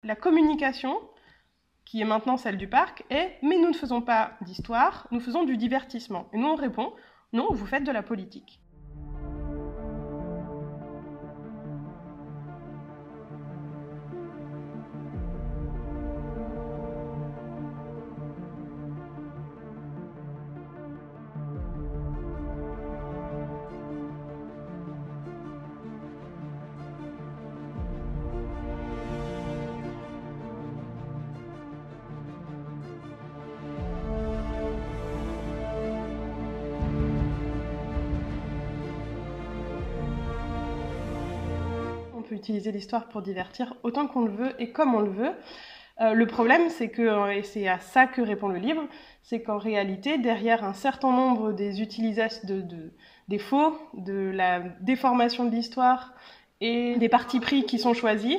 La communication, qui est maintenant celle du parc, est « mais nous ne faisons pas d'histoire, nous faisons du divertissement ». Et nous on répond « non, vous faites de la politique ». On peut utiliser l'histoire pour divertir autant qu'on le veut et comme on le veut. Le problème, c'est que, et c'est à ça que répond le livre, c'est qu'en réalité, derrière un certain nombre des utilisations des faux, de la déformation de l'histoire et des partis pris qui sont choisis,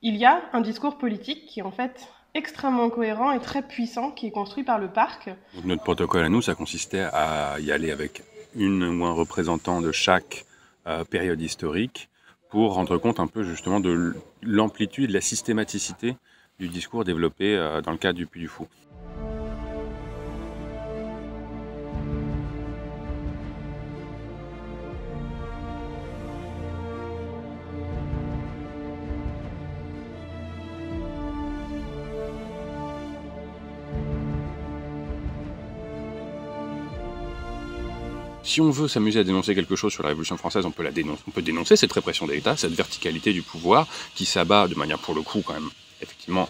il y a un discours politique qui est en fait extrêmement cohérent et très puissant, qui est construit par le parc. Donc notre protocole à nous, ça consistait à y aller avec une ou un représentant de chaque période historique pour rendre compte un peu justement de l'amplitude, de la systématicité du discours développé dans le cadre du Puy du Fou. Si on veut s'amuser à dénoncer quelque chose sur la Révolution française, on peut dénoncer cette répression de l'État, cette verticalité du pouvoir qui s'abat de manière pour le coup quand même effectivement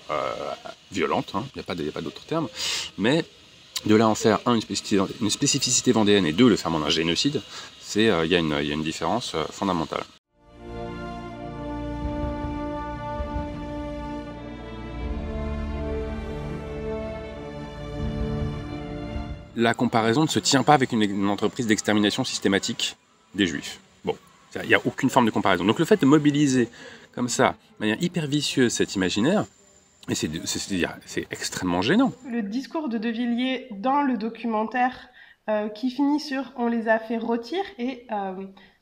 violente, hein, il n'y a pas d'autre terme, mais de là en faire une spécificité vendéenne et deux le ferment d'un génocide, il y a une différence fondamentale. La comparaison ne se tient pas avec une entreprise d'extermination systématique des Juifs. Bon, il n'y a aucune forme de comparaison. Donc le fait de mobiliser comme ça, de manière hyper vicieuse, cet imaginaire, c'est extrêmement gênant. Le discours de De Villiers dans le documentaire qui finit sur « on les a fait rôtir » est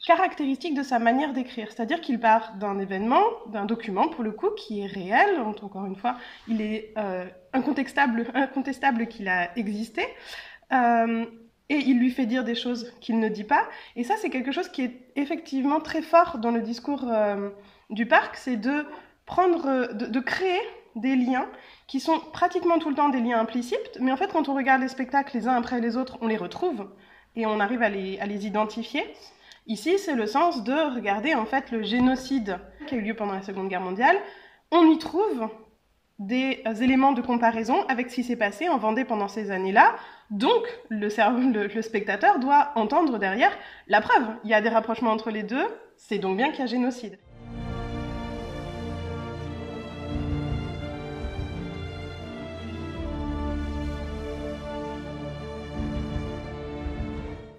caractéristique de sa manière d'écrire. C'est-à-dire qu'il part d'un événement, d'un document pour le coup, qui est réel. Encore une fois, il est incontestable qu'il a existé. Et il lui fait dire des choses qu'il ne dit pas. Et ça, c'est quelque chose qui est effectivement très fort dans le discours du parc, c'est de créer des liens qui sont pratiquement tout le temps des liens implicites, mais en fait, quand on regarde les spectacles les uns après les autres, on les retrouve et on arrive à les identifier. Ici, c'est le sens de regarder en fait le génocide qui a eu lieu pendant la Seconde Guerre mondiale. On y trouve des éléments de comparaison avec ce qui s'est passé en Vendée pendant ces années-là. Donc, le spectateur doit entendre derrière la preuve. Il y a des rapprochements entre les deux, c'est donc bien qu'il y a génocide.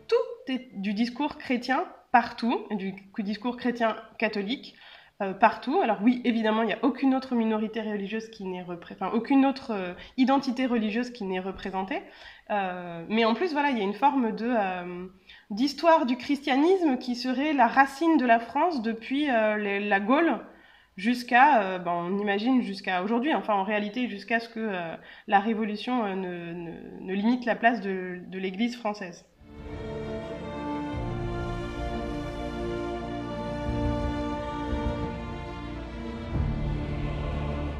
Tout est du discours chrétien partout, du discours chrétien catholique, partout. Alors oui, évidemment, il n'y a aucune autre minorité religieuse qui n'est aucune autre identité religieuse qui n'est représentée. Mais en plus, voilà, il y a une forme d'histoire du christianisme qui serait la racine de la France depuis la Gaule jusqu'à, on imagine jusqu'à aujourd'hui, enfin en réalité jusqu'à ce que la Révolution ne limite la place de l'Église française.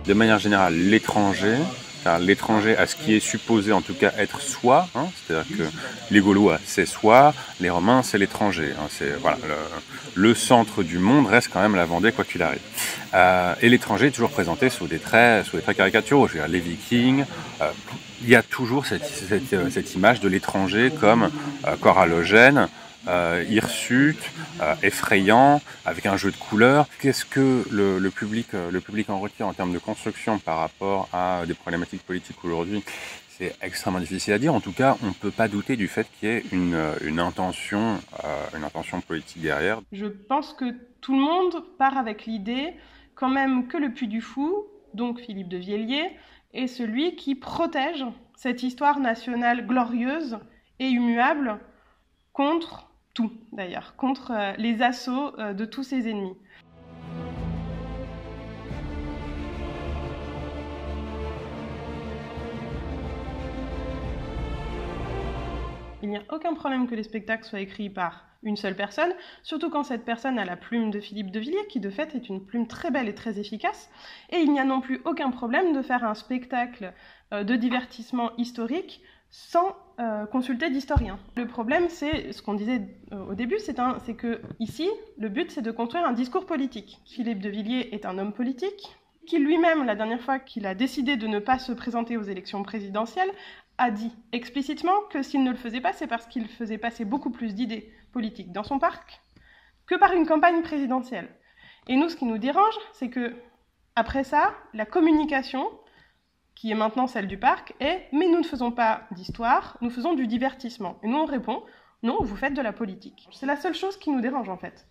De manière générale, l'étranger à ce qui est supposé en tout cas être soi, hein, c'est-à-dire que les Gaulois c'est soi, les Romains c'est l'étranger, hein, voilà, le centre du monde reste quand même la Vendée quoi qu'il arrive. Et l'étranger est toujours présenté sous des traits caricaturaux, je veux dire les Vikings, il y a toujours cette image de l'étranger comme corps halogène, hirsute, effrayant, avec un jeu de couleurs. Qu'est-ce que le public en retire en termes de construction par rapport à des problématiques politiques aujourd'hui? C'est extrêmement difficile à dire. En tout cas, on ne peut pas douter du fait qu'il y ait une intention politique derrière. Je pense que tout le monde part avec l'idée quand même que le Puy du Fou, donc Philippe de Villiers, est celui qui protège cette histoire nationale glorieuse et immuable contre tout, d'ailleurs, contre les assauts de tous ses ennemis. il n'y a aucun problème que les spectacles soient écrits par une seule personne, surtout quand cette personne a la plume de Philippe de Villiers, qui de fait est une plume très belle et très efficace. Et il n'y a non plus aucun problème de faire un spectacle de divertissement historique sans consulter d'historiens. Le problème, c'est ce qu'on disait au début, c'est que ici, le but, c'est de construire un discours politique. Philippe de Villiers est un homme politique, qui lui-même, la dernière fois qu'il a décidé de ne pas se présenter aux élections présidentielles, a dit explicitement que s'il ne le faisait pas, c'est parce qu'il faisait passer beaucoup plus d'idées politiques dans son parc que par une campagne présidentielle. Et nous, ce qui nous dérange, c'est que après ça, la communication, qui est maintenant celle du parc, est « mais nous ne faisons pas d'histoire, nous faisons du divertissement ». Et nous, on répond « non, vous faites de la politique ». C'est la seule chose qui nous dérange, en fait.